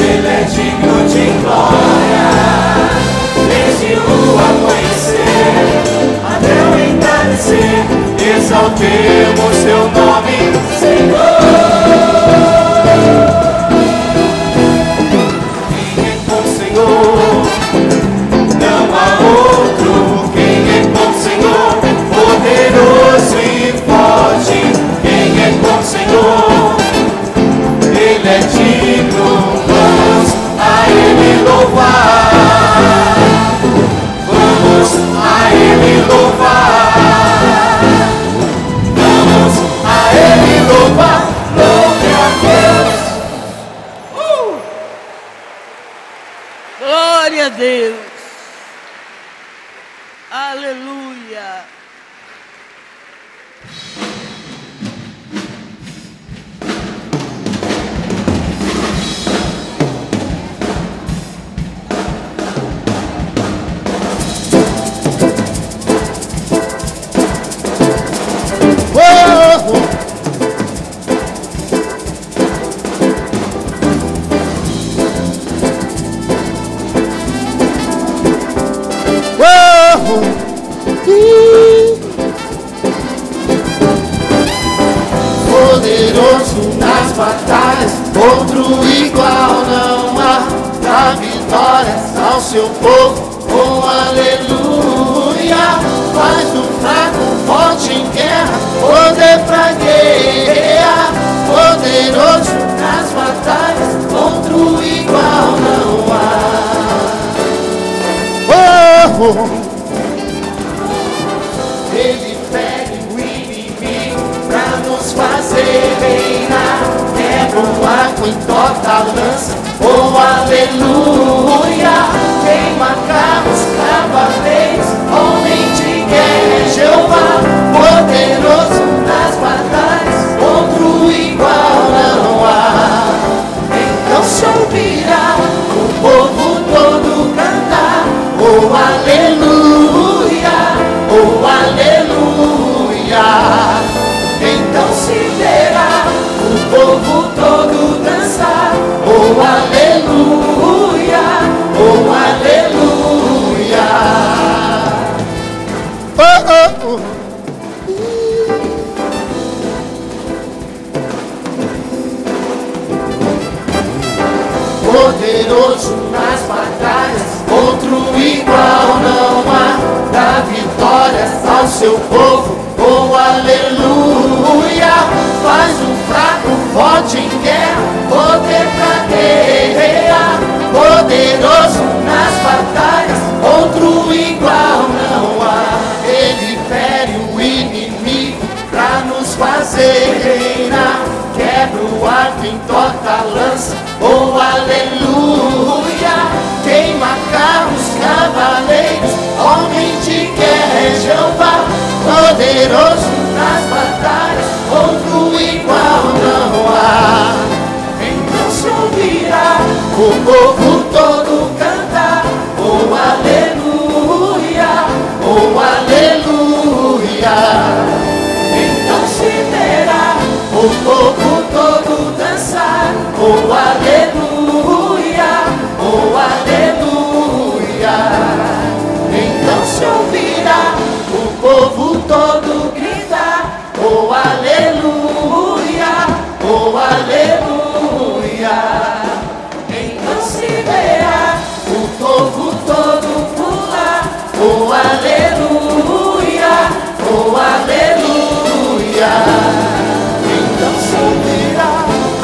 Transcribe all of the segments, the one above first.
Ele é digno de glória, desde o amanhecer até o entardecer, exaltemos seu nome, Senhor. Quem é como o Senhor? Não há outro. Quem é como o Senhor? Poderoso e forte. Quem é como o Senhor? Ele é digno, vamos a Ele louvar. Vamos a Ele louvar. Vamos a Ele louvar. Glória a Deus. Glória a Deus. Aleluia. Poderoso nas batalhas, outro igual não há. Dá vitórias ao seu povo, oh aleluia. Faz do fraco forte em guerra, poder pra guerrear. Poderoso nas batalhas, outro igual não há. Ele fere o inimigo pra nos fazer reinar. Quebra o arco, entorta a lança, oh aleluia. Queima carros, cavaleiros, homem de guerra é Jeová. Poderoso nas batalhas, outro igual não há. Então se ouvirá o povo todo cantar, oh aleluia, oh aleluia. Então se verá o povo todo dançar, oh aleluia, oh aleluia. Poderoso nas batalhas, outro igual não há. Dá vitórias ao seu povo, oh aleluia. Faz o fraco forte em guerra, poder pra guerrear. Poderoso nas batalhas, outro igual não há. Ele fere o inimigo pra nos fazer reinar. Quebra o arco, entorta a lança, oh aleluia. Queima carros, cavaleiros, homem de guerra é Jeová. Poderoso nas batalhas, outro igual não há. Então se ouvirá o povo todo cantar, oh aleluia, oh aleluia. Então se verá o povo todo dançar, oh aleluia, oh aleluia. Então se ouvirá o povo todo gritar, oh aleluia, oh aleluia. Então se verá o povo todo pular, oh aleluia, oh aleluia. Então se ouvirá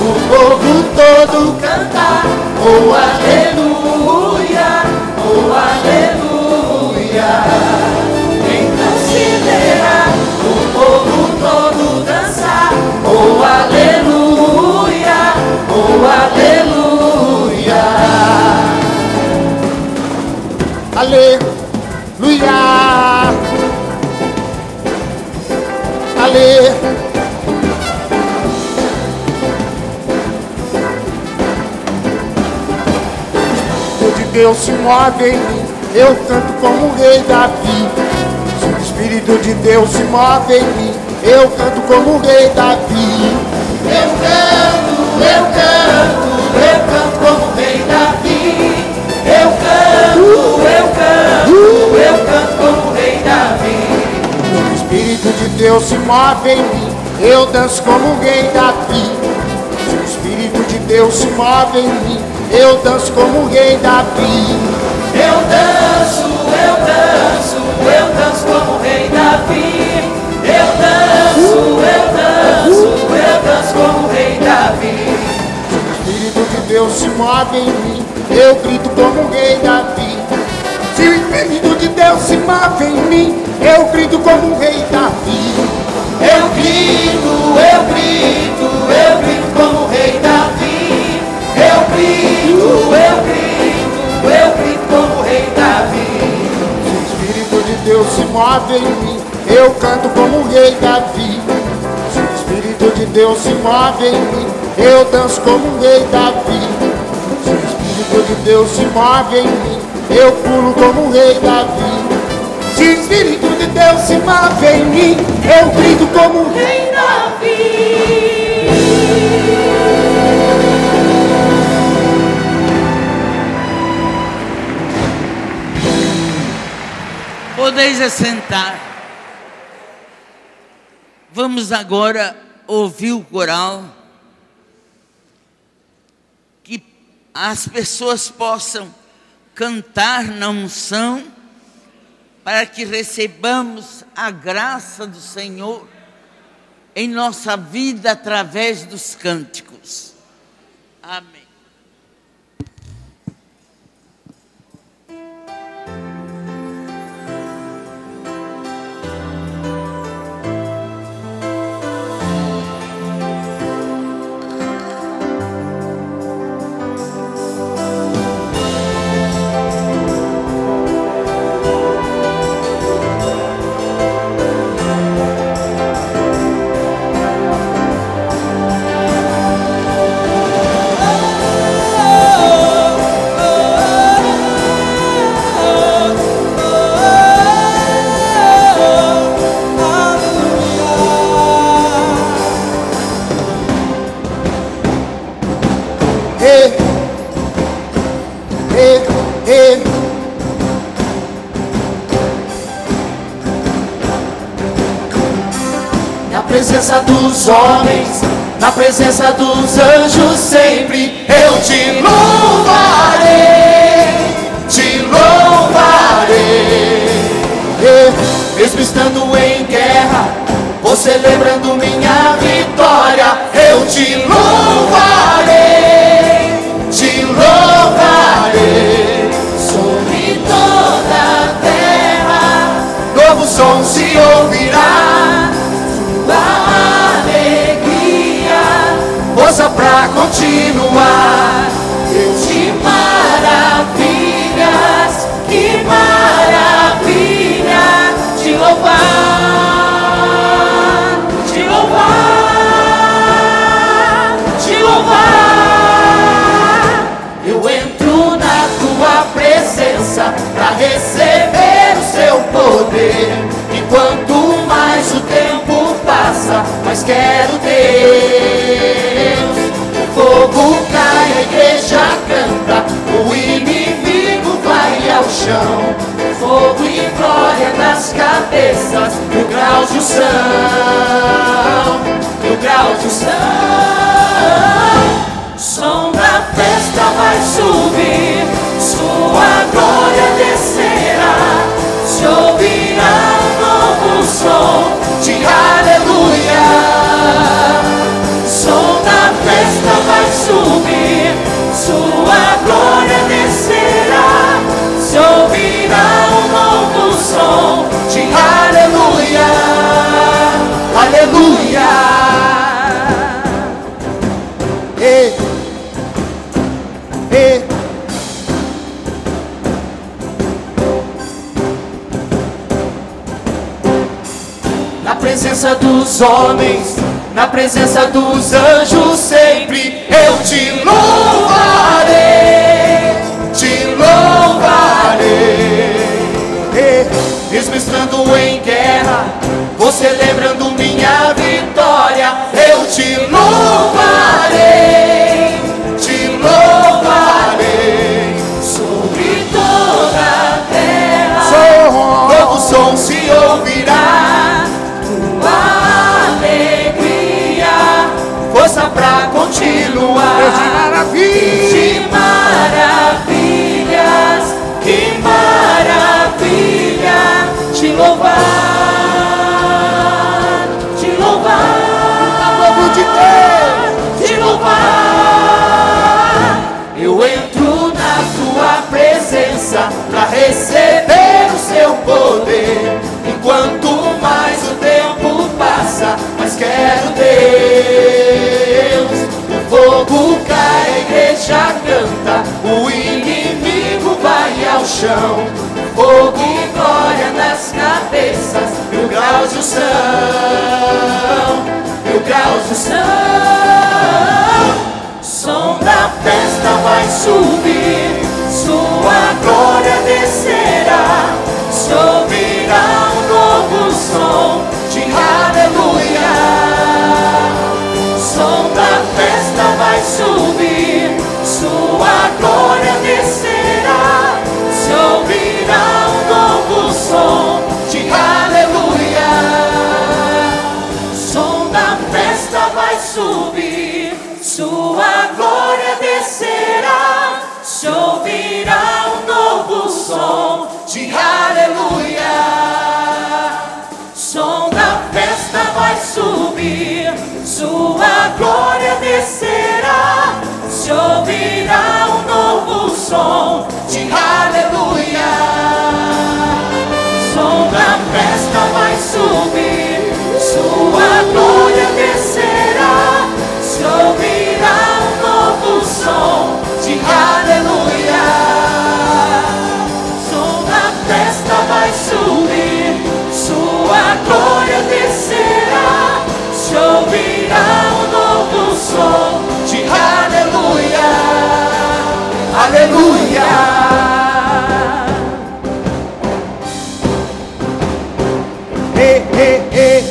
o povo todo cantar, oh aleluia, oh aleluia. Então se verá o povo todo dançar, oh aleluia, oh aleluia. Aleluia, aleluia. Deus se move em mim, eu canto como o rei Davi. Se o Espírito de Deus se move em mim, eu canto como o rei Davi. Eu canto como o rei move em mim, eu danço como o rei Davi. Se o Espírito de Deus se move em mim, eu danço como o rei Davi. Eu danço, eu danço, eu danço como o rei Davi. Eu danço, eu danço, eu danço como o rei Davi. Se o Espírito de Deus se move em mim, eu grito como o rei Davi. Se o Espírito de Deus se move em mim, eu grito como o rei Davi. Eu grito, eu grito, eu grito como o rei Davi. Eu grito, eu grito, eu grito como o rei Davi. Se o Espírito de Deus se move em mim, eu canto como o rei Davi. Se o Espírito de Deus se move em mim, eu danço como o rei Davi. Se o Espírito de Deus se move em mim, eu pulo como o rei Davi. Se o Espírito de Deus se move em mim, eu grito como o rei Davi. Podeis assentar. Vamos agora ouvir o coral. Que as pessoas possam cantar na unção, para que recebamos a graça do Senhor em nossa vida através dos cânticos. Amém. Na presença dos homens, na presença dos anjos, sempre eu te louvarei, te louvarei. Mesmo estando em guerra, vou celebrando minha vitória, eu te louvarei, te louvarei. Sobre toda a terra, novo som se ouvirá. Força pra continuar. Deus de maravilhas, que maravilha te louvar, te louvar, te louvar. Eu entro na tua presença pra receber o seu poder. E quanto mais o tempo passa, mais quero Deus. O fogo cai, a igreja canta, o inimigo vai ao chão. Fogo e glória nas cabeças, mil graus de unção, mil graus de unção. Som da festa vai subir, sua glória descerá. Se ouvirá um novo som de aleluia. Som da festa vai subir, sua glória descerá. Se ouvirá um novo som de aleluia, aleluia. Na presença dos homens, na presença dos anjos, sempre eu te louvarei, te louvarei. Mesmo estando em guerra, vou celebrando minha vitória, eu te louvarei, te louvarei. Sobre toda a terra, novo som se ouvirá. Tua receber o seu poder. E quanto mais o tempo passa, mais quero Deus. O fogo cai, a igreja canta, o inimigo vai ao chão. Fogo e glória nas cabeças, 1000 graus de unção, 1000 graus de unção. Som da festa vai subir, sua glória descerá, se ouvirá um novo som de aleluia. Som da festa vai subir, sua glória descerá, se ouvirá um novo som de aleluia. Som da festa vai subir, sua glória descerá, se ouvirá um novo som de aleluia. Som da festa vai subir, sua glória descerá, se ouvirá um novo som de aleluia. Som da festa vai subir, sua glória descerá, se ouvirá um novo som de aleluia. Som da festa vai subir, sua glória descerá, se ouvirá um novo som de aleluia. Aleluia. Ei, ei, ei.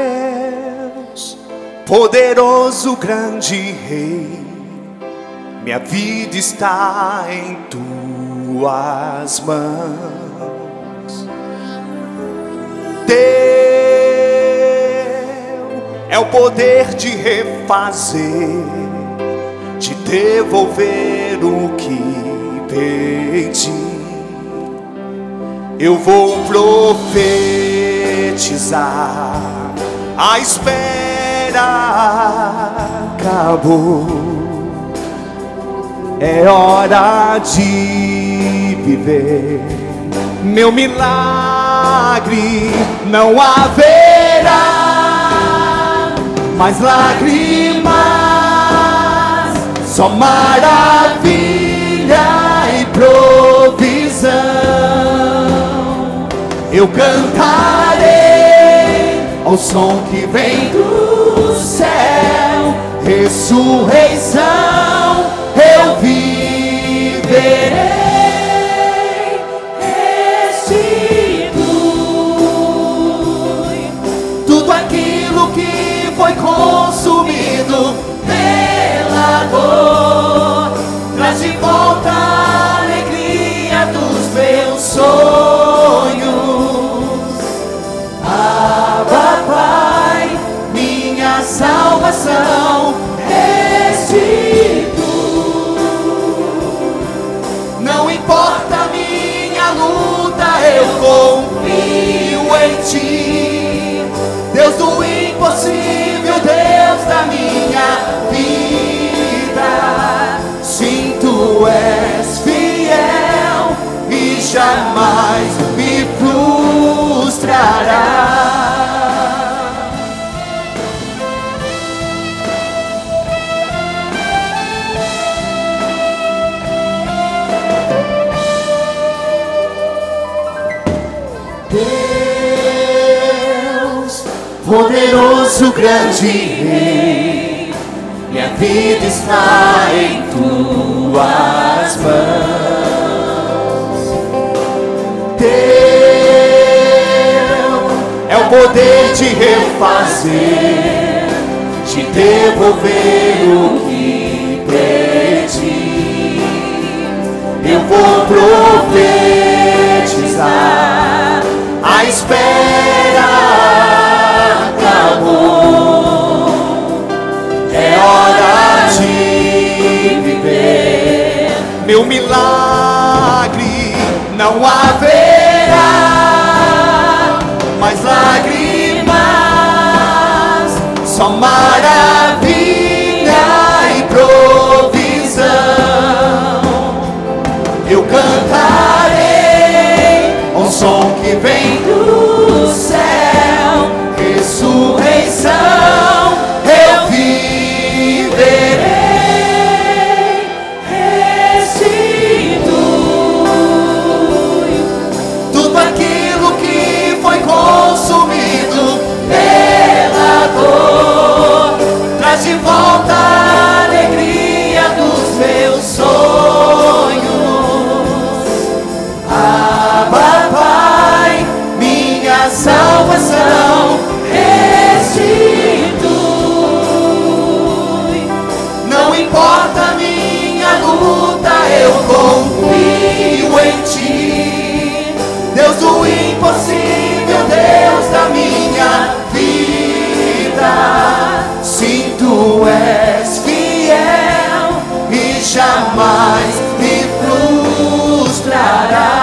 Deus, poderoso, grande Rei, minha vida está em tuas mãos. Teu é o poder de refazer, de devolver o que perdi. Eu vou profetizar, a espera acabou. É hora de viver meu milagre. Não haverá mais lágrimas, só maravilha e provisão. Eu cantarei ao som que vem do céu, ressurreição eu viverei. Restitui tudo aquilo que foi consumido pela dor, traz de volta a alegria dos meus sonhos. Abba, Pai, minha salvação restitui. Não importa a minha luta, eu confio em Ti, Deus do impossível, Deus da minha vida. Sim, Tu és fiel e jamais me frustrará. Deus, poderoso, grande Rei, minha vida está em Tuas mãos. Deus poder te refazer, te devolver o que perdi. Eu vou profetizar, a espera acabou, é hora de viver. Meu milagre não haverá mais lágrimas, só maravilha e provisão. Eu cantarei um som que vem do céu, ressurreição, eu viverei, restitui tudo aquilo que foi consumido pela dor, traz de volta a alegria dos meus sonhos. Abba, Pai, minha salvação, restitui. Não importa a minha luta, eu confio em Ti, Deus do impossível, Deus da minha vida. Sim, Tu és fiel e jamais me frustrará.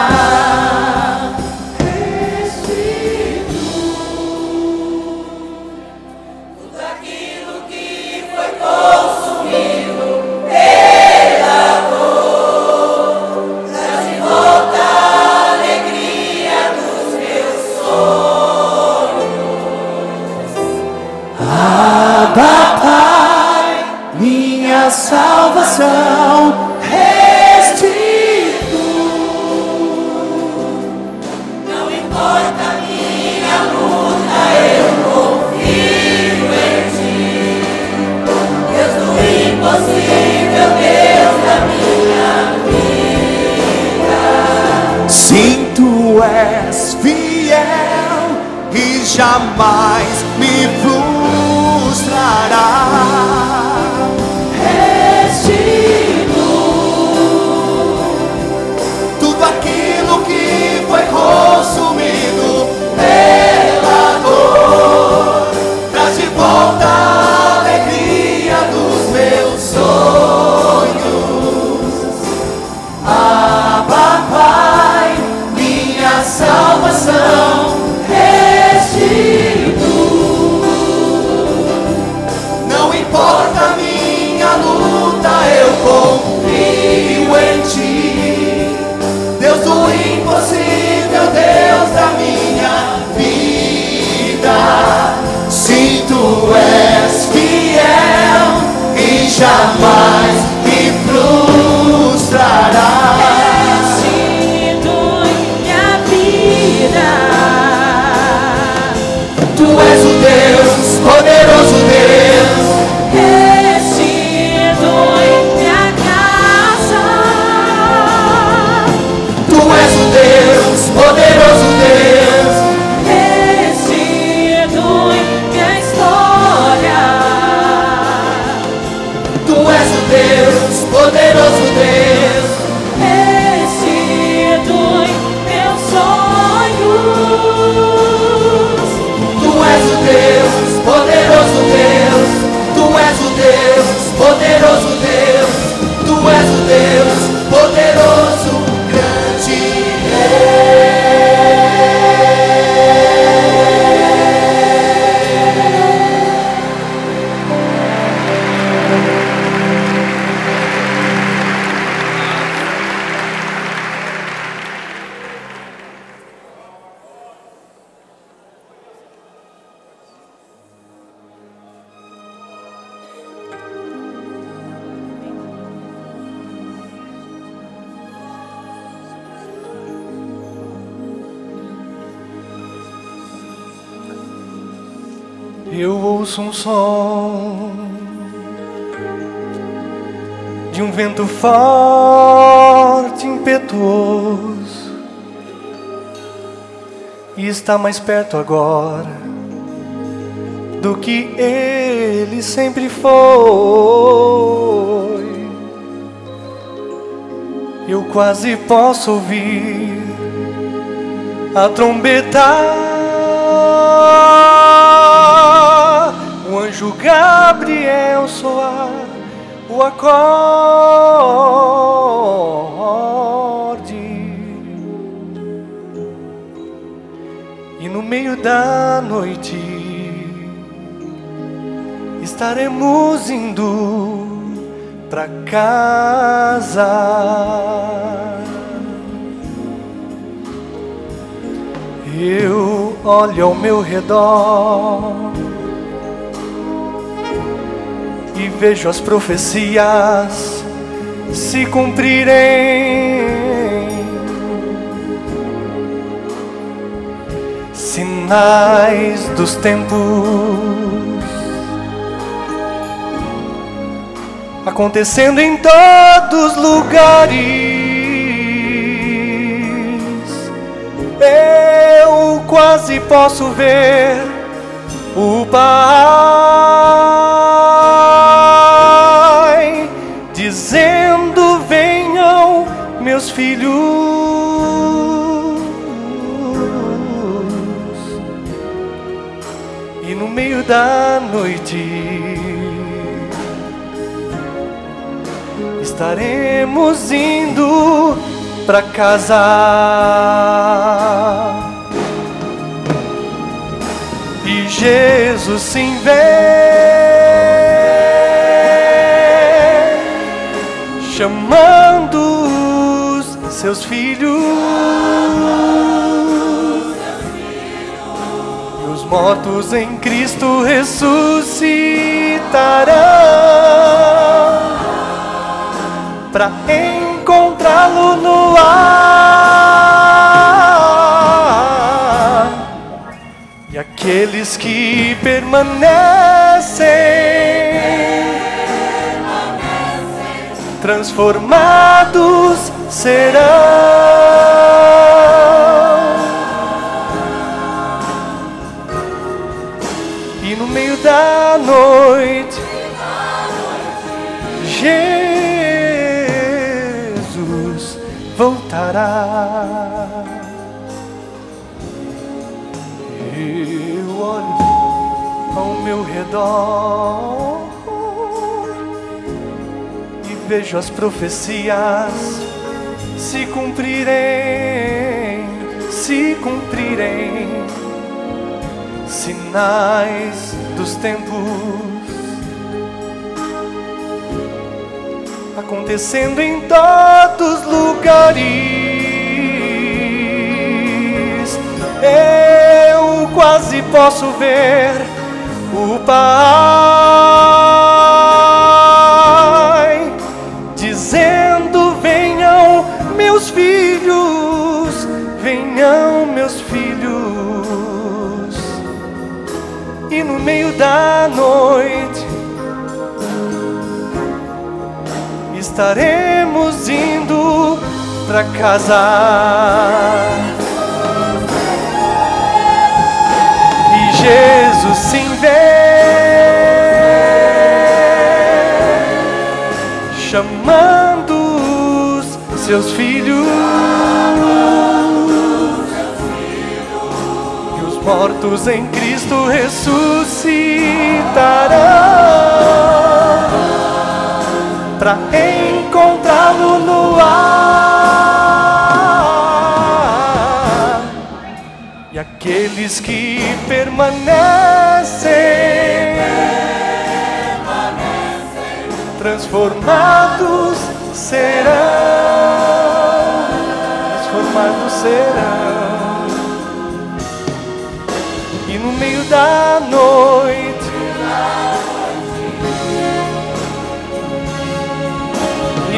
Salvação, restitui. Não importa a minha luta, eu confio em Ti, Deus do impossível, Deus da minha vida. Sim, Tu és fiel e jamais me frustrará. Tudo aquilo que foi consumido pela dor, traz de volta a alegria dos meus sonhos. Abba, Pai, minha salvação, restitui. Não importa a minha luta, eu confio em Ti, Deus do impossível, Deus da minha vida. Sim, Tu és fiel e jamais me frustrará. Restitui minha vida. Tu és o Deus, poderoso Deus. Restitui minha casa. Tu és o Deus, poderoso Deus. Restitui minha história. Tu és o Deus, poderoso Deus. Restitui meus sonhos. Tu és o Deus, poderoso Deus. Tu és o Deus, poderoso Deus. Tu és o Deus, poderoso, grande Eu ouço um som de um vento forte, impetuoso, e está mais perto agora do que ele sempre foi. Eu quase posso ouvir a trombeta, o anjo Gabriel soar o acorde, e no meio da noite estaremos indo pra casa. Eu olho ao meu redor e vejo as profecias se cumprirem, sinais dos tempos acontecendo em todos os lugares. Eu quase posso ver o Pai dizendo: venham meus filhos. E no meio da noite estaremos indo pra casa. E Jesus sim vem, chamando os seus filhos. E os mortos em Cristo ressuscitarão para encontrá-lo no ar. E aqueles que permanecem transformados serão. E no meio da noite Jesus voltará. Eu olho ao meu redor e vejo as profecias se cumprirem, sinais dos tempos acontecendo em todos os lugares. Eu quase posso ver o Pai dizendo: venham meus filhos, venham meus filhos. E no meio da noite estaremos indo pra casa. E Jesus sim vem, chamando os seus filhos. E os mortos em Cristo ressuscitarão para encontrá-lo no ar. E aqueles que permanecem transformados serão, transformados serão. E no meio da noite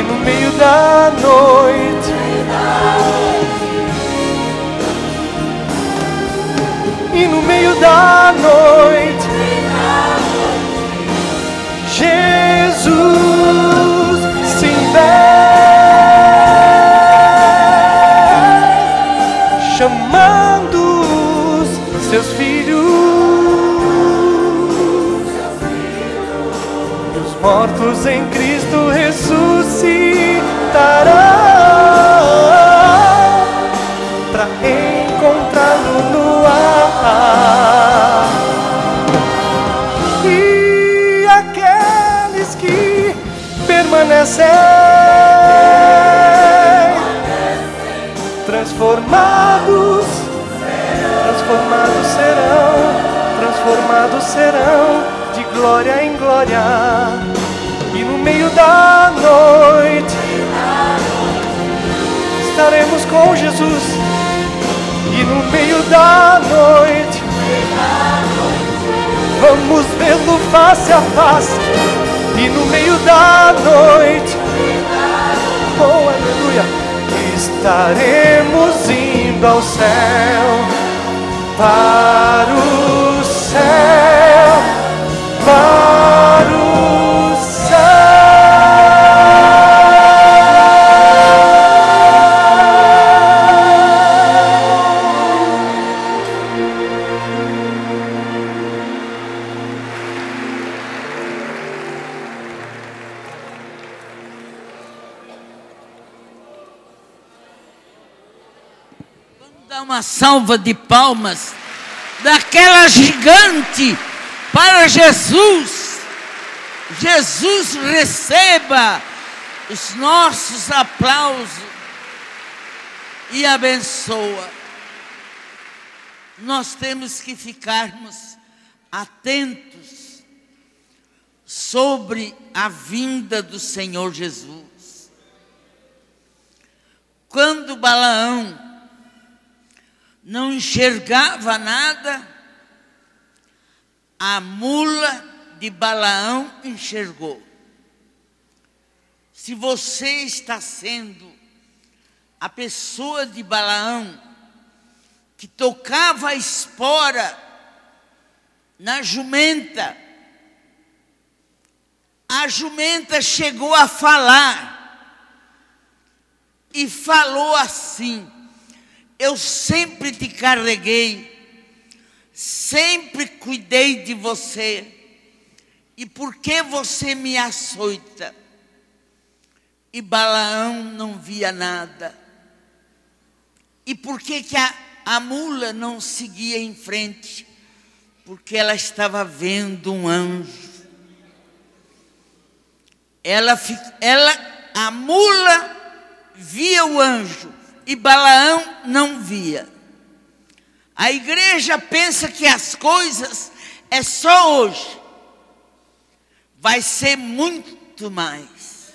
no meio da noite, e no meio da noite, Jesus se vem, chamando seus filhos, e os mortos em Cristo ressuscitarão para encontrá-lo no ar. E aqueles que permanecem transformados serão de glória em glória. E no meio da noite estaremos com Jesus. E no meio da noite vamos vê-lo face a face. E no meio da noite, oh aleluia, estaremos indo ao céu, para o céu, para o céu. Dá uma salva de palmas daquela gigante para Jesus. Jesus receba os nossos aplausos e abençoa. Nós temos que ficarmos atentos sobre a vinda do Senhor Jesus. Quando Balaão não enxergava nada, a mula de Balaão enxergou. Se você está sendo a pessoa de Balaão, que tocava a espora na jumenta, a jumenta chegou a falar, e falou assim: eu sempre te carreguei, sempre cuidei de você, e por que você me açoita? E Balaão não via nada. E por que a mula não seguia em frente? Porque ela estava vendo um anjo. A mula via o anjo e Balaão não via. A igreja pensa que as coisas é só hoje. Vai ser muito mais.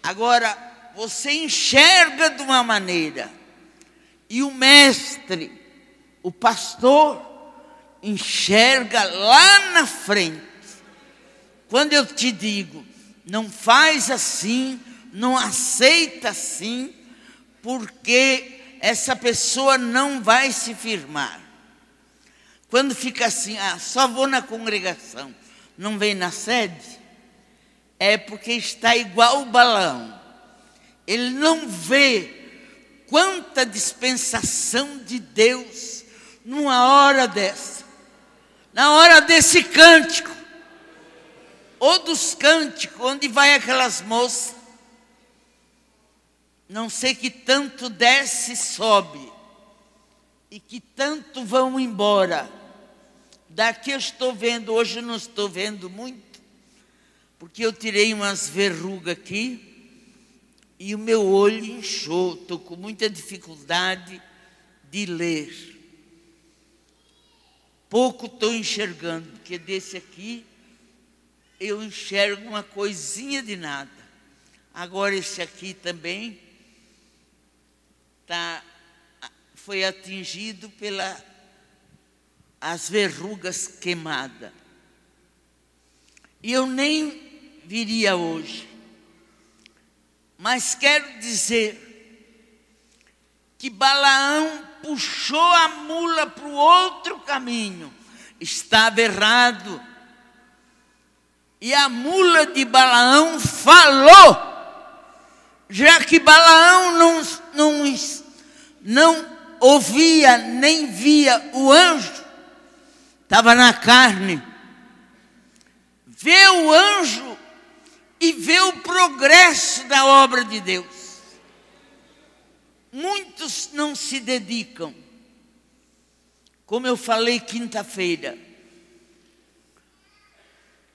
Agora, você enxerga de uma maneira, e o mestre, o pastor, enxerga lá na frente. Quando eu te digo, não faz assim, não aceita assim, porque essa pessoa não vai se firmar. Quando fica assim, só vou na congregação, não vem na sede, é porque está igual o Balaão. Ele não vê quanta dispensação de Deus numa hora dessa. Na hora desse cântico, ou dos cânticos, onde vai aquelas moças, não sei que tanto desce e sobe, e que tanto vão embora. Daqui eu estou vendo, hoje eu não estou vendo muito, porque eu tirei umas verrugas aqui, e o meu olho inchou, estou com muita dificuldade de ler. Pouco estou enxergando, porque desse aqui eu enxergo uma coisinha de nada. Agora esse aqui também foi atingido as verrugas queimadas. E eu nem viria hoje. Mas quero dizer que Balaão puxou a mula para o outro caminho. Estava errado. E a mula de Balaão falou. Já que Balaão não ouvia nem via o anjo, estava na carne. Vê o anjo e vê o progresso da obra de Deus. Muitos não se dedicam. Como eu falei quinta-feira,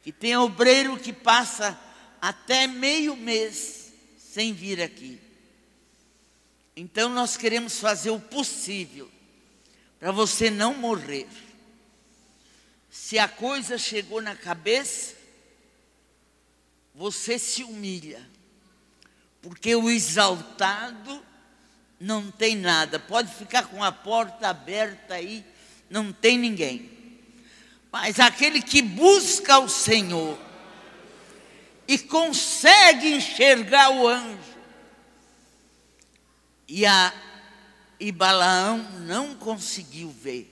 que tem obreiro que passa até meio mês sem vir aqui. Então nós queremos fazer o possível para você não morrer. Se a coisa chegou na cabeça, você se humilha, porque o exaltado não tem nada. Pode ficar com a porta aberta aí, não tem ninguém. Mas aquele que busca o Senhor e consegue enxergar o anjo, e Balaão não conseguiu ver.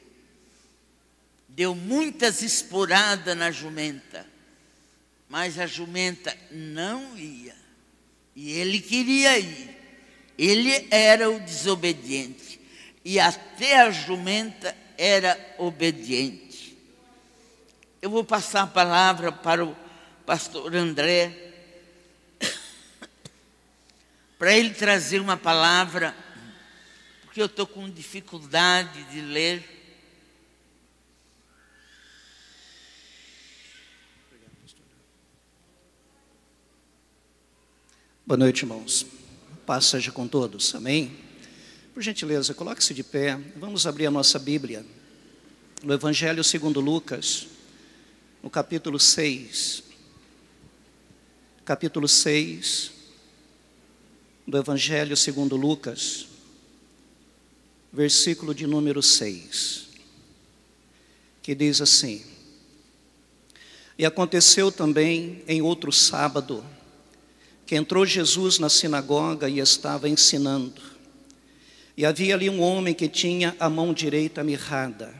Deu muitas esporadas na jumenta, mas a jumenta não ia. E ele queria ir. Ele era o desobediente. E até a jumenta era obediente. Eu vou passar a palavra para o pastor André, para ele trazer uma palavra, porque eu estou com dificuldade de ler. Boa noite, irmãos. Paz seja com todos, amém? Por gentileza, coloque-se de pé. Vamos abrir a nossa Bíblia no Evangelho segundo Lucas, no capítulo 6. Capítulo 6 do Evangelho segundo Lucas, versículo de número 6, que diz assim: E aconteceu também em outro sábado, que entrou Jesus na sinagoga e estava ensinando. E havia ali um homem que tinha a mão direita mirrada.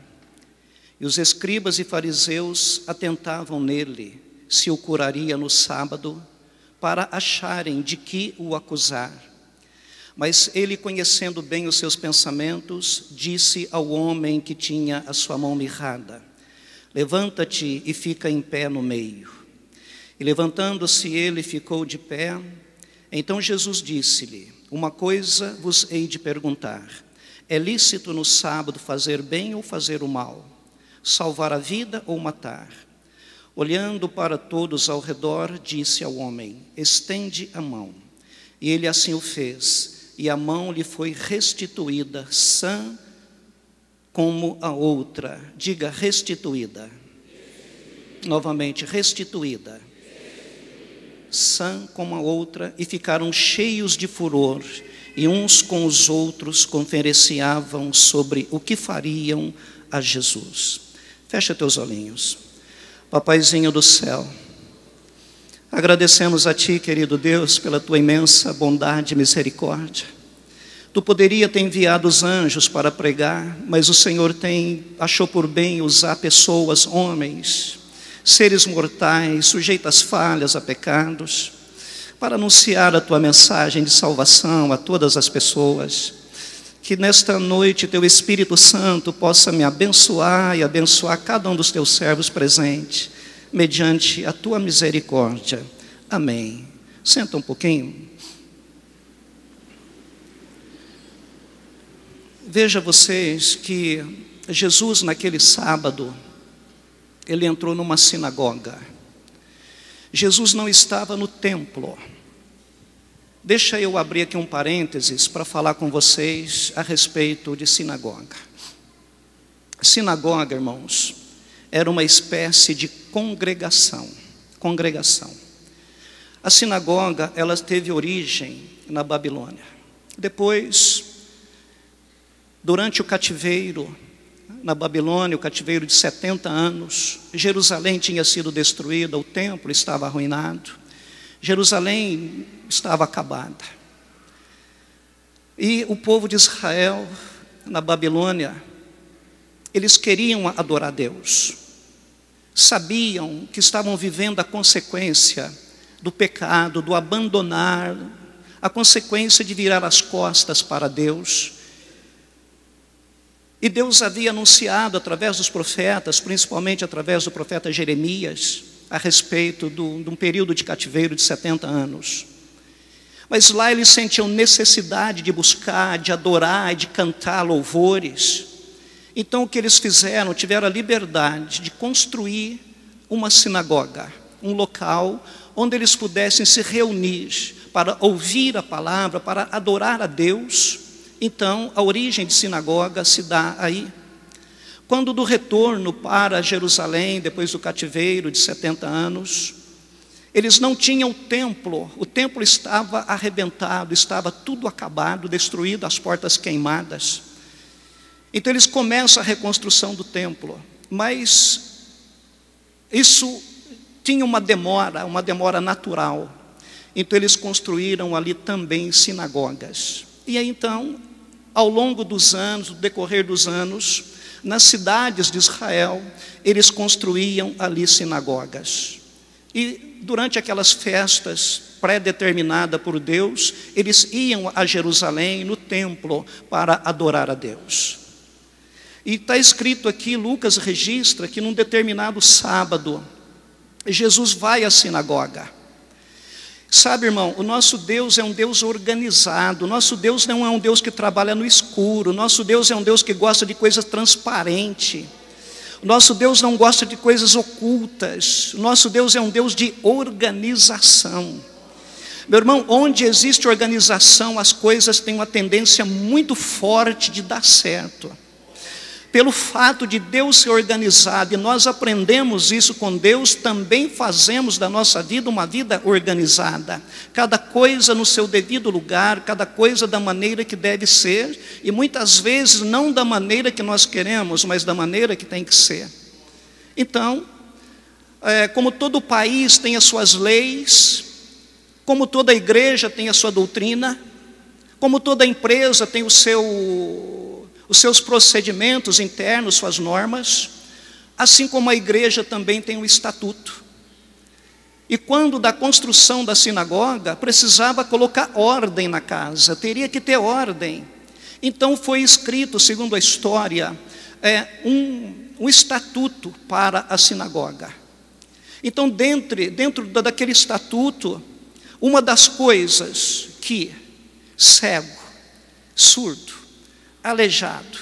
E os escribas e fariseus atentavam nele, se o curaria no sábado, para acharem de que o acusar. Mas ele, conhecendo bem os seus pensamentos, disse ao homem que tinha a sua mão mirrada: Levanta-te e fica em pé no meio. E levantando-se ele, ficou de pé. Então Jesus disse-lhe: Uma coisa vos hei de perguntar: é lícito no sábado fazer bem ou fazer o mal? Salvar a vida ou matar? Olhando para todos ao redor, disse ao homem: Estende a mão. E ele assim o fez, e a mão lhe foi restituída, sã como a outra. Diga: restituída. Novamente, restituída. Sã como a outra, e ficaram cheios de furor, e uns com os outros conferenciavam sobre o que fariam a Jesus. Fecha teus olhinhos. Papaizinho do céu, agradecemos a Ti, querido Deus, pela Tua imensa bondade e misericórdia. Tu poderia ter enviado os anjos para pregar, mas o Senhor achou por bem usar pessoas, homens, seres mortais, sujeitos a falhas, a pecados, para anunciar a Tua mensagem de salvação a todas as pessoas. Que nesta noite Teu Espírito Santo possa me abençoar e abençoar cada um dos Teus servos presentes, mediante a Tua misericórdia. Amém. Senta um pouquinho. Veja vocês que Jesus, naquele sábado, ele entrou numa sinagoga. Jesus não estava no templo. Deixa eu abrir aqui um parênteses para falar com vocês a respeito de sinagoga. Sinagoga, irmãos, era uma espécie de congregação. A sinagoga, ela teve origem na Babilônia. Depois, durante o cativeiro na Babilônia, o cativeiro de 70 anos, Jerusalém tinha sido destruída, o templo estava arruinado, Jerusalém estava acabada. E o povo de Israel, na Babilônia, eles queriam adorar a Deus. Sabiam que estavam vivendo a consequência do pecado, do abandonar, a consequência de virar as costas para Deus. E Deus havia anunciado através dos profetas, principalmente através do profeta Jeremias, a respeito de um período de cativeiro de 70 anos. Mas lá eles sentiam necessidade de buscar, de adorar, de cantar louvores. Então o que eles fizeram? Tiveram a liberdade de construir uma sinagoga, um local onde eles pudessem se reunir para ouvir a palavra, para adorar a Deus. Então a origem de sinagoga se dá aí. Quando do retorno para Jerusalém, depois do cativeiro de 70 anos, eles não tinham o templo estava arrebentado, estava tudo acabado, destruído, as portas queimadas. Então eles começam a reconstrução do templo, mas isso tinha uma demora natural. Então eles construíram ali também sinagogas. E aí então, ao longo dos anos, no decorrer dos anos, nas cidades de Israel, eles construíam ali sinagogas. E durante aquelas festas pré-determinadas por Deus, eles iam a Jerusalém, no templo, para adorar a Deus. E está escrito aqui, Lucas registra que num determinado sábado, Jesus vai à sinagoga. Sabe, irmão, o nosso Deus é um Deus organizado. O nosso Deus não é um Deus que trabalha no escuro. O nosso Deus é um Deus que gosta de coisas transparentes. O nosso Deus não gosta de coisas ocultas. O nosso Deus é um Deus de organização. Meu irmão, onde existe organização, as coisas têm uma tendência muito forte de dar certo. Pelo fato de Deus ser organizado, e nós aprendemos isso com Deus, também fazemos da nossa vida uma vida organizada. Cada coisa no seu devido lugar, cada coisa da maneira que deve ser, e muitas vezes não da maneira que nós queremos, mas da maneira que tem que ser. Então, como todo país tem as suas leis, como toda igreja tem a sua doutrina, como toda empresa tem os seus procedimentos internos, suas normas, assim como a igreja também tem um estatuto. E quando da construção da sinagoga, precisava colocar ordem na casa, teria que ter ordem. Então foi escrito, segundo a história, um estatuto para a sinagoga. Então dentro daquele estatuto, uma das coisas que cego, surdo, aleijado,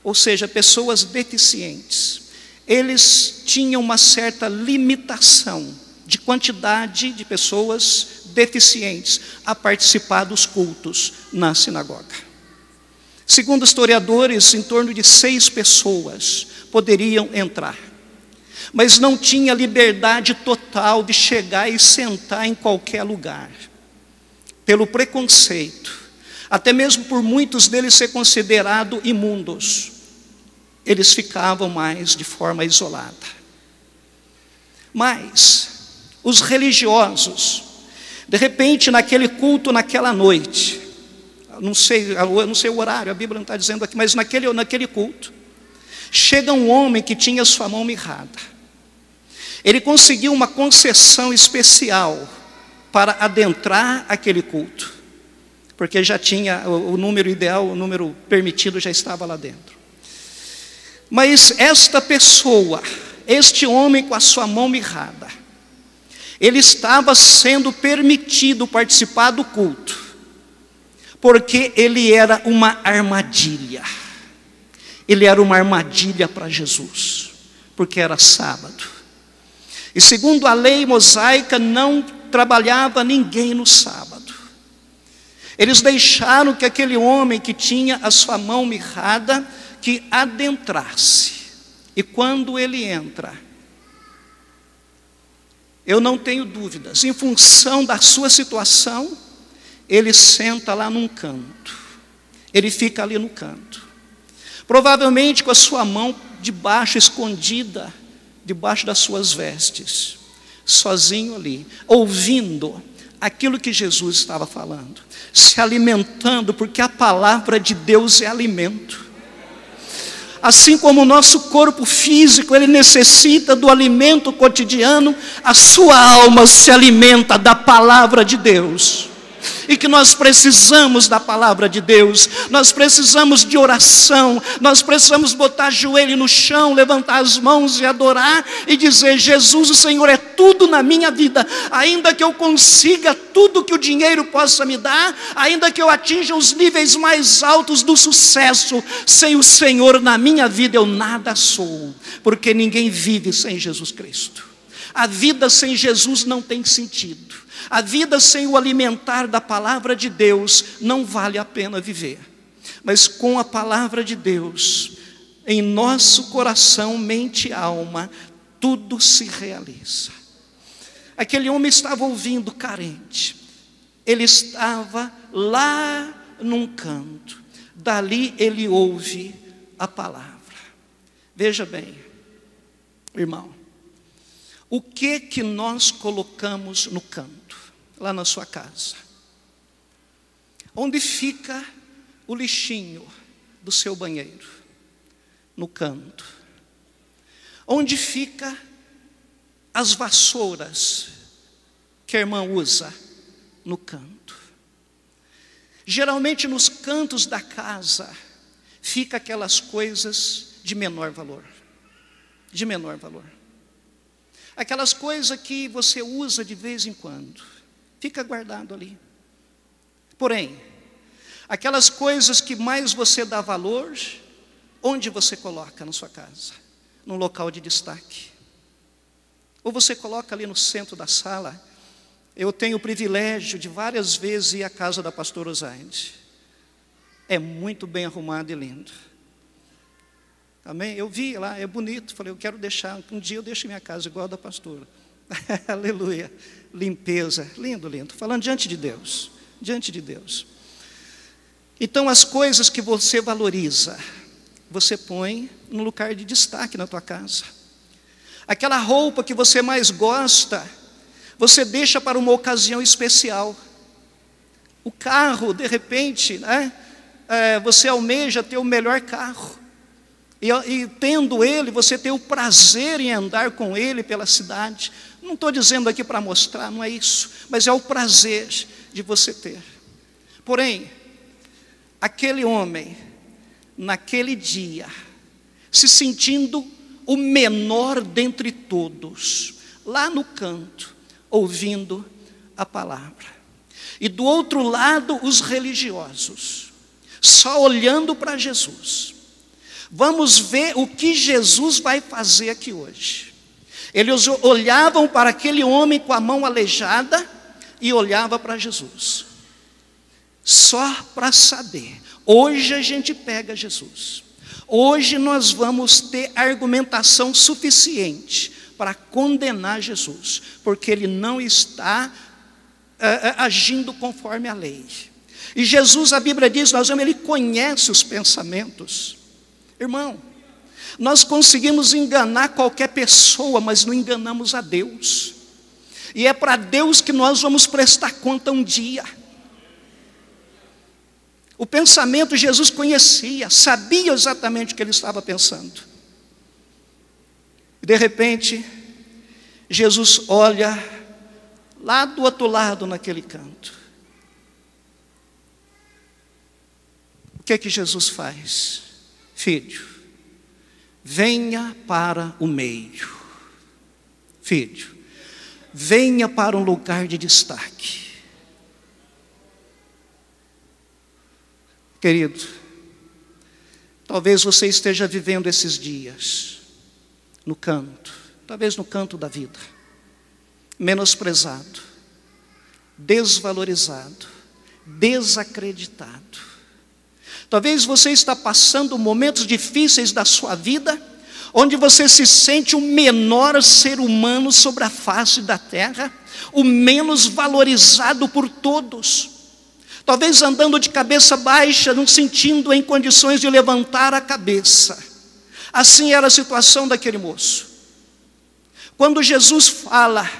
ou seja, pessoas deficientes, eles tinham uma certa limitação de quantidade de pessoas deficientes a participar dos cultos na sinagoga. Segundo historiadores, em torno de 6 pessoas poderiam entrar, mas não tinha liberdade total de chegar e sentar em qualquer lugar, pelo preconceito, até mesmo por muitos deles ser considerados imundos, eles ficavam mais de forma isolada. Mas os religiosos, de repente naquele culto, naquela noite, não sei o horário, a Bíblia não está dizendo aqui, mas naquele culto, chega um homem que tinha sua mão mirrada. Ele conseguiu uma concessão especial para adentrar aquele culto, porque já tinha o número ideal, o número permitido já estava lá dentro. Mas esta pessoa, este homem com a sua mão mirrada, ele estava sendo permitido participar do culto, porque ele era uma armadilha. Ele era uma armadilha para Jesus, porque era sábado. E segundo a lei mosaica, não trabalhava ninguém no sábado. Eles deixaram que aquele homem que tinha a sua mão mirrada, que adentrasse. E quando ele entra, eu não tenho dúvidas, em função da sua situação, ele senta lá num canto. Ele fica ali no canto. Provavelmente com a sua mão debaixo, escondida, debaixo das suas vestes. Sozinho ali, ouvindo aquilo que Jesus estava falando, se alimentando, porque a palavra de Deus é alimento. Assim como o nosso corpo físico, ele necessita do alimento cotidiano, a sua alma se alimenta da palavra de Deus. e que nós precisamos da palavra de Deus, nós precisamos de oração, nós precisamos botar joelho no chão, levantar as mãos e adorar e dizer: Jesus, o Senhor é tudo na minha vida, ainda que eu consiga tudo que o dinheiro possa me dar, ainda que eu atinja os níveis mais altos do sucesso, sem o Senhor na minha vida eu nada sou, porque ninguém vive sem Jesus Cristo. A vida sem Jesus não tem sentido. A vida sem o alimentar da palavra de Deus não vale a pena viver. Mas com a palavra de Deus em nosso coração, mente e alma, tudo se realiza. Aquele homem estava ouvindo carente. Ele estava lá num canto. Dali ele ouve a palavra. Veja bem, irmão, o que nós colocamos no canto, lá na sua casa? Onde fica o lixinho do seu banheiro? No canto. Onde fica as vassouras que a irmã usa? No canto. Geralmente nos cantos da casa fica aquelas coisas de menor valor. De menor valor. Aquelas coisas que você usa de vez em quando, fica guardado ali. Porém, aquelas coisas que mais você dá valor, onde você coloca na sua casa? Num local de destaque. Ou você coloca ali no centro da sala. Eu tenho o privilégio de várias vezes ir à casa da pastora Osaide. É muito bem arrumado e lindo. Amém? Eu vi lá, é bonito. Falei, eu quero deixar, um dia eu deixo minha casa igual a da pastora. Aleluia. Limpeza, lindo, lindo. Falando diante de Deus. Diante de Deus. Então as coisas que você valoriza, você põe no lugar de destaque na tua casa. Aquela roupa que você mais gosta, você deixa para uma ocasião especial. O carro, de repente, né? Você almeja ter o melhor carro. E tendo ele, você tem o prazer em andar com ele pela cidade. Não estou dizendo aqui para mostrar, não é isso. Mas é o prazer de você ter. Porém, aquele homem, naquele dia, se sentindo o menor dentre todos, lá no canto, ouvindo a palavra. E do outro lado, os religiosos, só olhando para Jesus. Vamos ver o que Jesus vai fazer aqui hoje. Eles olhavam para aquele homem com a mão aleijada e olhavam para Jesus. Só para saber. Hoje a gente pega Jesus. Hoje nós vamos ter argumentação suficiente para condenar Jesus, porque ele não está agindo conforme a lei. E Jesus, a Bíblia diz, ele conhece os pensamentos. Irmão, nós conseguimos enganar qualquer pessoa, mas não enganamos a Deus. E é para Deus que nós vamos prestar conta um dia. O pensamento Jesus conhecia, sabia exatamente o que ele estava pensando. E de repente, Jesus olha lá do outro lado naquele canto. O que é que Jesus faz? Filho, venha para o meio. Filho, venha para um lugar de destaque. Querido, talvez você esteja vivendo esses dias no canto, talvez no canto da vida, menosprezado, desvalorizado, desacreditado. Talvez você está passando momentos difíceis da sua vida, onde você se sente o menor ser humano sobre a face da terra, o menos valorizado por todos. Talvez andando de cabeça baixa, não sentindo em condições de levantar a cabeça. Assim era a situação daquele moço. Quando Jesus fala,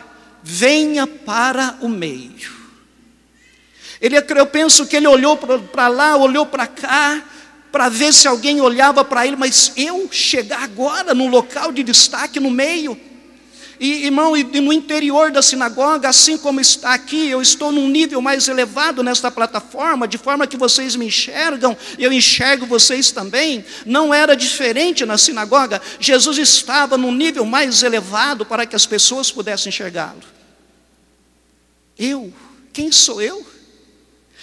venha para o meio. Eu penso que ele olhou para lá, olhou para cá, para ver se alguém olhava para ele, mas eu chegar agora num local de destaque no meio, E, irmão, e no interior da sinagoga, assim como está aqui, eu estou num nível mais elevado nesta plataforma, de forma que vocês me enxergam, eu enxergo vocês também. Não era diferente na sinagoga. Jesus estava num nível mais elevado para que as pessoas pudessem enxergá-lo. Eu? Quem sou eu?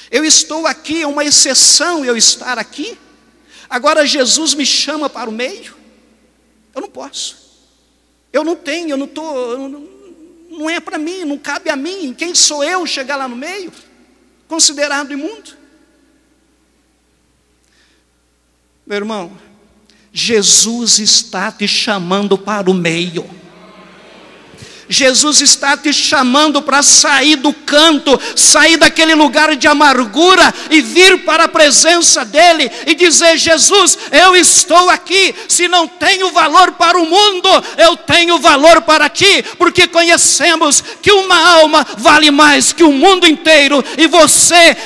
Eu estou aqui, é uma exceção eu estar aqui. Agora Jesus me chama para o meio. Eu não posso. Eu não tenho, eu não estou, não é para mim, não cabe a mim. Quem sou eu chegar lá no meio? Considerado imundo. Meu irmão, Jesus está te chamando para o meio. Jesus está te chamando para sair do canto, sair daquele lugar de amargura e vir para a presença dEle e dizer: Jesus, eu estou aqui. Se não tenho valor para o mundo, eu tenho valor para Ti, porque conhecemos que uma alma vale mais que o mundo inteiro, e você,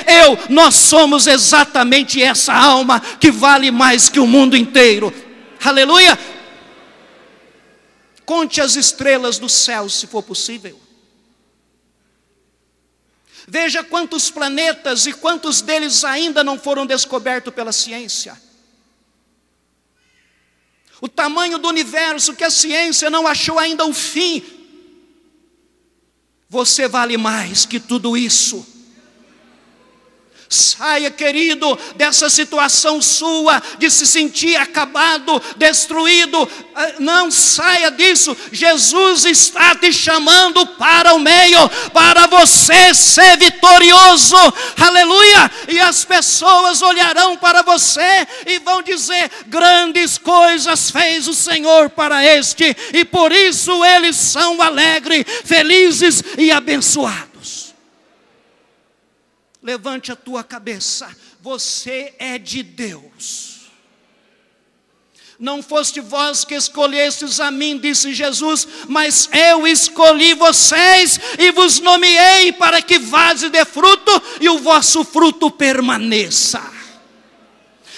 nós somos exatamente essa alma que vale mais que o mundo inteiro. Aleluia! Conte as estrelas do céu, se for possível. Veja quantos planetas e quantos deles ainda não foram descobertos pela ciência. O tamanho do universo que a ciência não achou ainda o fim. Você vale mais que tudo isso. Saia, querido, dessa situação sua de se sentir acabado, destruído. Não saia disso. Jesus está te chamando para o meio, para você ser vitorioso. Aleluia! E as pessoas olharão para você e vão dizer: grandes coisas fez o Senhor para este, e por isso eles são alegres, felizes e abençoados. Levante a tua cabeça, você é de Deus. Não foste vós que escolhestes a mim, disse Jesus, mas eu escolhi vocês e vos nomeei para que vades e dê fruto e o vosso fruto permaneça.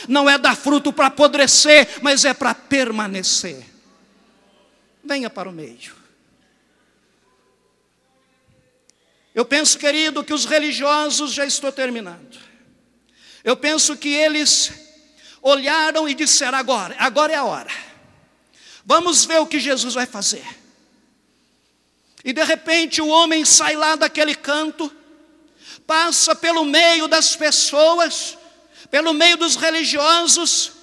Não é dar fruto para apodrecer, mas é para permanecer. Venha para o meio. Eu penso, querido, que os religiosos, já estou terminando, eu penso que eles olharam e disseram: agora é a hora, vamos ver o que Jesus vai fazer. E de repente o homem sai lá daquele canto, passa pelo meio das pessoas, pelo meio dos religiosos,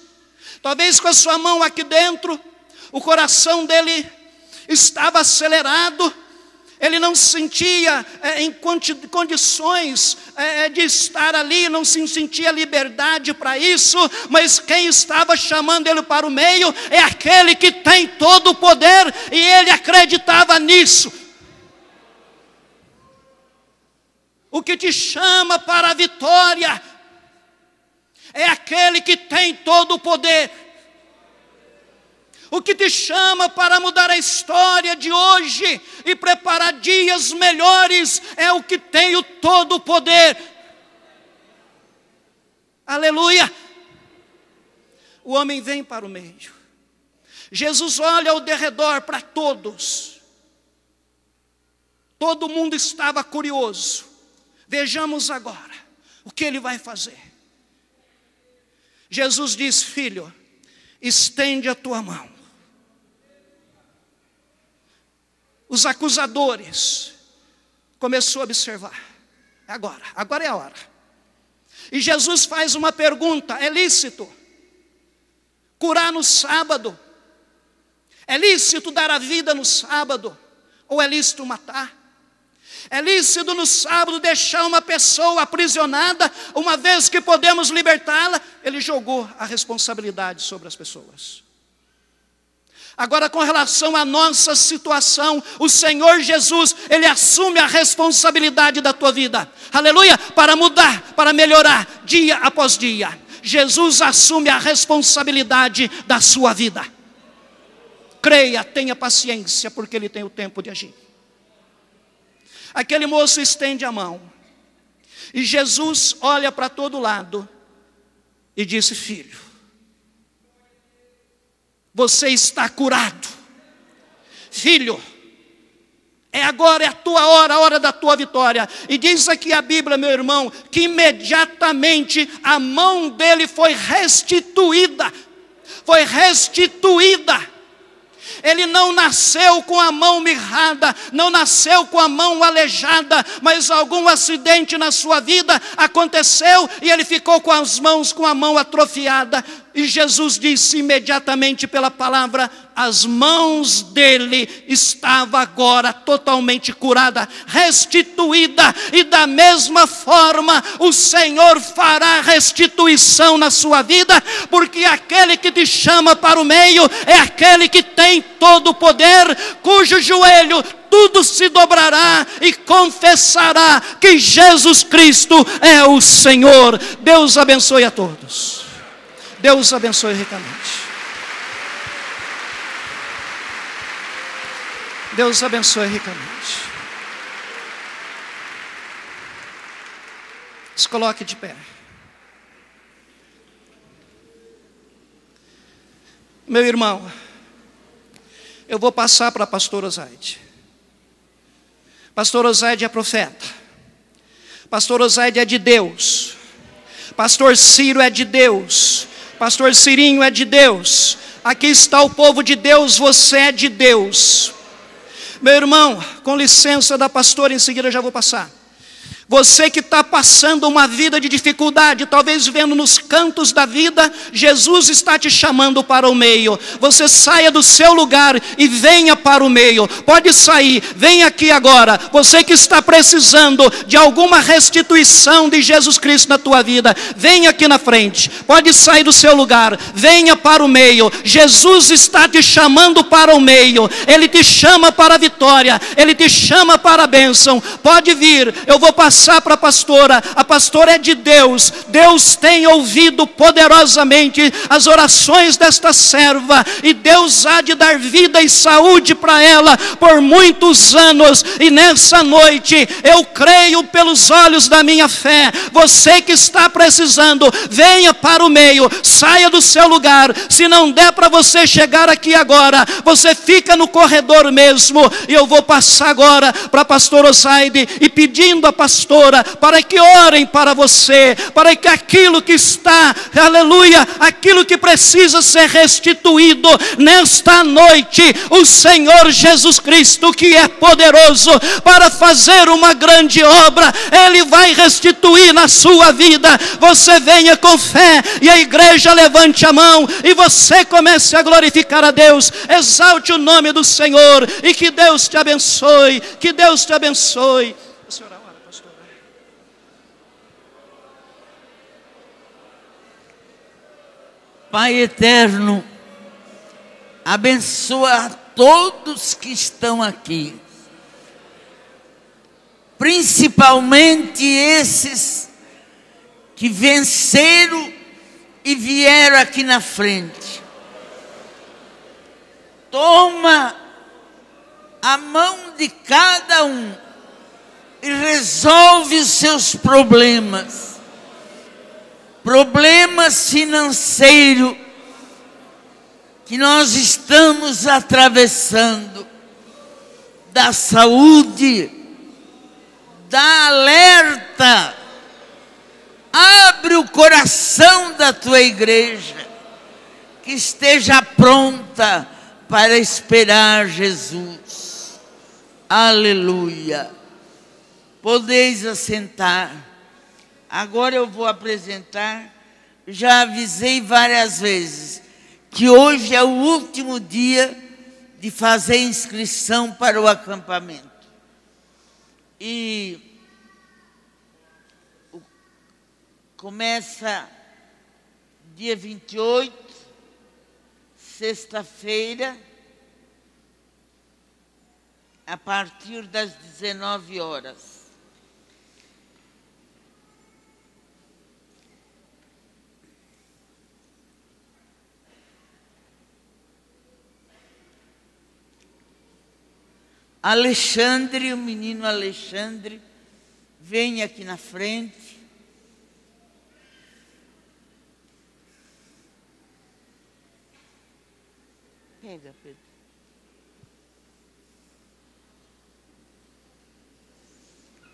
talvez com a sua mão aqui dentro, o coração dele estava acelerado, ele não se sentia em condições de estar ali, não se sentia liberdade para isso, mas quem estava chamando ele para o meio é aquele que tem todo o poder, e ele acreditava nisso. O que te chama para a vitória é aquele que tem todo o poder. O que te chama para mudar a história de hoje e preparar dias melhores é o que tem o todo o poder. Aleluia! O homem vem para o meio. Jesus olha ao derredor para todos. Todo mundo estava curioso. Vejamos agora o que ele vai fazer. Jesus diz: filho, estende a tua mão. Os acusadores começou a observar. Agora é a hora. E Jesus faz uma pergunta: é lícito curar no sábado? É lícito dar a vida no sábado? Ou é lícito matar? É lícito no sábado deixar uma pessoa aprisionada, uma vez que podemos libertá-la? Ele jogou a responsabilidade sobre as pessoas. Agora, com relação à nossa situação, o Senhor Jesus, Ele assume a responsabilidade da tua vida. Aleluia! Para mudar, para melhorar, dia após dia. Jesus assume a responsabilidade da sua vida. Creia, tenha paciência, porque Ele tem o tempo de agir. Aquele moço estende a mão. E Jesus olha para todo lado e disse: filho, você está curado. Filho, É agora, é a tua hora, a hora da tua vitória. E diz aqui a Bíblia, meu irmão, que imediatamente a mão dele foi restituída. Foi restituída. Ele não nasceu com a mão mirrada, não nasceu com a mão aleijada, mas algum acidente na sua vida aconteceu e ele ficou com as mãos, com a mão atrofiada. E Jesus disse imediatamente pela palavra, as mãos dele estavam agora totalmente curadas, restituída. E da mesma forma o Senhor fará restituição na sua vida, porque aquele que te chama para o meio é aquele que tem todo o poder, cujo joelho tudo se dobrará e confessará que Jesus Cristo é o Senhor. Deus abençoe a todos. Deus abençoe ricamente. Deus abençoe ricamente. Se coloque de pé. Meu irmão, eu vou passar para a pastora Zaide. Pastor Osaide é profeta. Pastor Osaide é de Deus. Pastor Ciro é de Deus. Pastor Cirinho é de Deus. Aqui está o povo de Deus, você é de Deus. Meu irmão, com licença da pastora, em seguida eu já vou passar. Você que está passando uma vida de dificuldade, talvez vendo nos cantos da vida, Jesus está te chamando para o meio. Você saia do seu lugar e venha para o meio. Pode sair, vem aqui agora. Você que está precisando de alguma restituição de Jesus Cristo na tua vida, venha aqui na frente. Pode sair do seu lugar, venha para o meio. Jesus está te chamando para o meio. Ele te chama para a vitória, Ele te chama para a bênção. Pode vir, eu vou passar para a pastora é de Deus. Deus tem ouvido poderosamente as orações desta serva, e Deus há de dar vida e saúde para ela por muitos anos. E nessa noite eu creio pelos olhos da minha fé. Você que está precisando, venha para o meio, saia do seu lugar. Se não der para você chegar aqui agora, você fica no corredor mesmo. E eu vou passar agora para a pastora Osaide e pedindo a pastora para que orem para você, para que aquilo que está, aleluia, aquilo que precisa ser restituído nesta noite, o Senhor Jesus Cristo, que é poderoso para fazer uma grande obra, Ele vai restituir na sua vida. Você venha com fé e a igreja levante a mão e você comece a glorificar a Deus. Exalte o nome do Senhor e que Deus te abençoe, que Deus te abençoe. Pai eterno, abençoa a todos que estão aqui, principalmente esses que venceram e vieram aqui na frente. Toma a mão de cada um e resolve os seus problemas. Problemas financeiros que nós estamos atravessando, da saúde, dá alerta, abre o coração da tua igreja, que esteja pronta para esperar Jesus. Aleluia. Podeis assentar. Agora eu vou apresentar, já avisei várias vezes, que hoje é o último dia de fazer inscrição para o acampamento. E começa dia 28, sexta-feira, a partir das 19 horas. Alexandre, o menino Alexandre, vem aqui na frente. Pega, Pedro.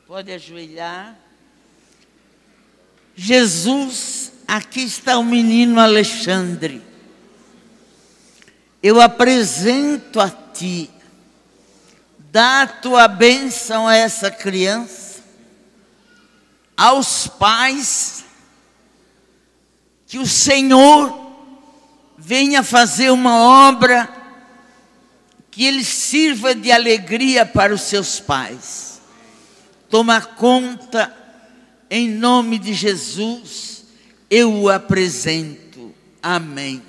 Pode ajoelhar. Jesus, aqui está o menino Alexandre. Eu apresento a ti. Dá a tua bênção a essa criança, aos pais, que o Senhor venha fazer uma obra que ele sirva de alegria para os seus pais. Toma conta, em nome de Jesus, eu o apresento. Amém.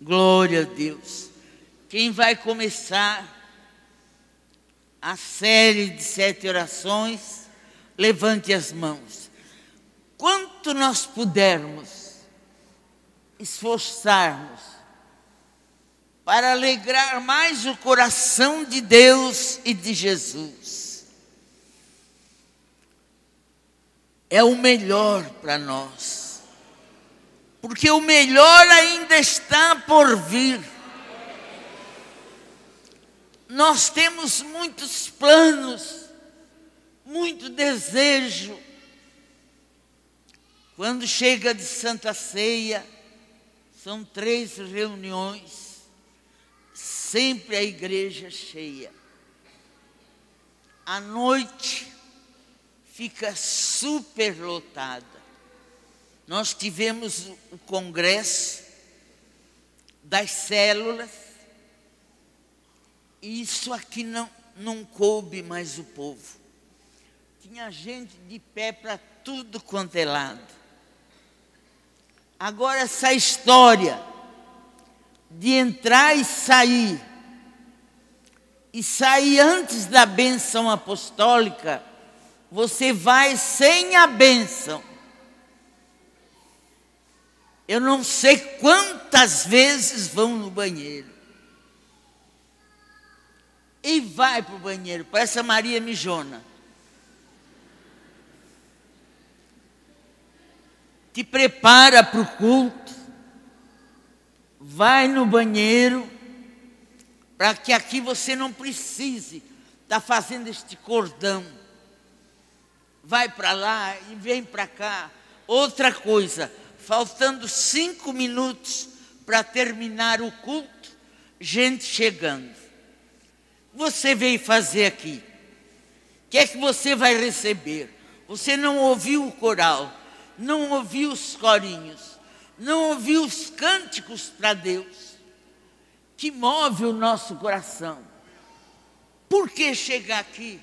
Glória a Deus. Quem vai começar a série de 7 orações, levante as mãos. Quanto nós pudermos esforçarmos para alegrar mais o coração de Deus e de Jesus, é o melhor para nós, porque o melhor ainda está por vir. Nós temos muitos planos, muito desejo. Quando chega de Santa Ceia, são 3 reuniões, sempre a igreja cheia. À noite fica super lotada. Nós tivemos o congresso das células, e isso aqui não coube mais o povo. Tinha gente de pé para tudo quanto é lado. Agora essa história de entrar e sair antes da bênção apostólica, você vai sem a bênção. Eu não sei quantas vezes vão no banheiro. E vai para o banheiro, parece a Maria Mijona. Te prepara para o culto, vai no banheiro, para que aqui você não precise estar fazendo este cordão. Vai para lá e vem para cá. Outra coisa, faltando 5 minutos para terminar o culto, gente chegando. Você veio fazer aqui? O que é que você vai receber? Você não ouviu o coral, não ouviu os corinhos, não ouviu os cânticos para Deus, que move o nosso coração. Por que chegar aqui,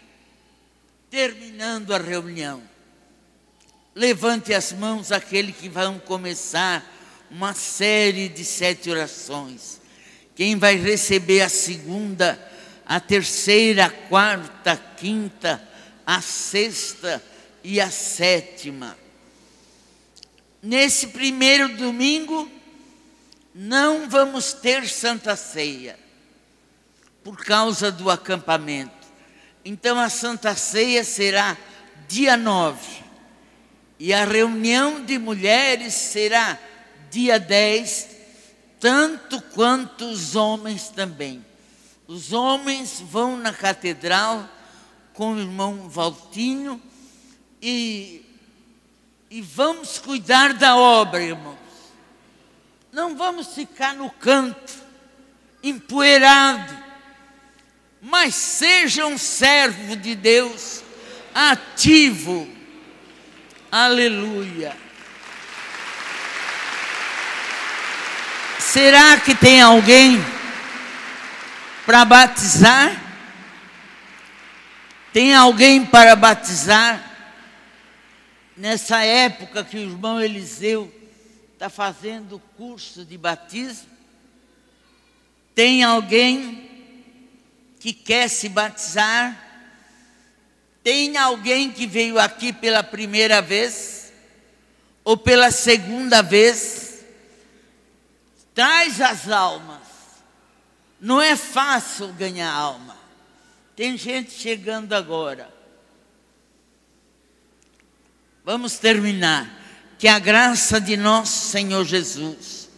terminando a reunião? Levante as mãos aquele que vai começar uma série de 7 orações. Quem vai receber a segunda, a terceira, a quarta, a quinta, a sexta e a 7ª. Nesse primeiro domingo, não vamos ter Santa Ceia, por causa do acampamento. Então a Santa Ceia será dia 9, e a reunião de mulheres será dia 10, tanto quanto os homens também. Os homens vão na catedral com o irmão Valtinho e vamos cuidar da obra, irmãos. Não vamos ficar no canto, empoeirado, mas seja um servo de Deus ativo. Aleluia. Será que tem alguém para batizar? Tem alguém para batizar? Nessa época que o irmão Eliseu está fazendo o curso de batismo, tem alguém que quer se batizar? Tem alguém que veio aqui pela primeira vez? Ou pela segunda vez? Traz as almas. Não é fácil ganhar alma. Tem gente chegando agora. Vamos terminar. Que a graça de nosso Senhor Jesus,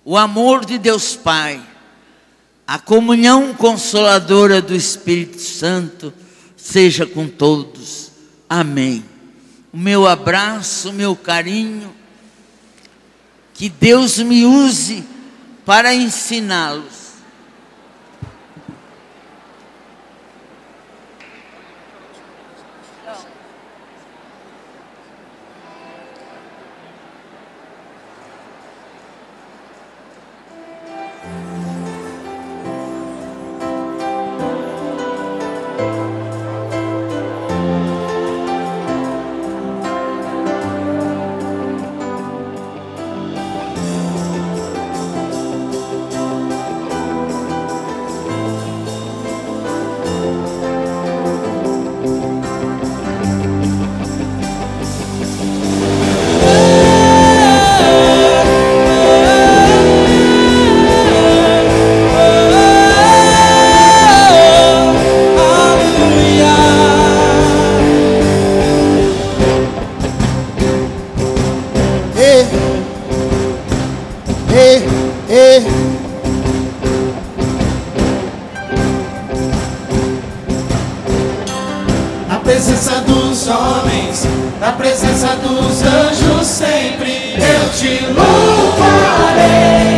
o amor de Deus Pai, a comunhão consoladora do Espírito Santo, seja com todos. Amém. O meu abraço, o meu carinho, que Deus me use para ensiná-los. Na presença dos homens, na presença dos anjos, sempre eu te louvarei.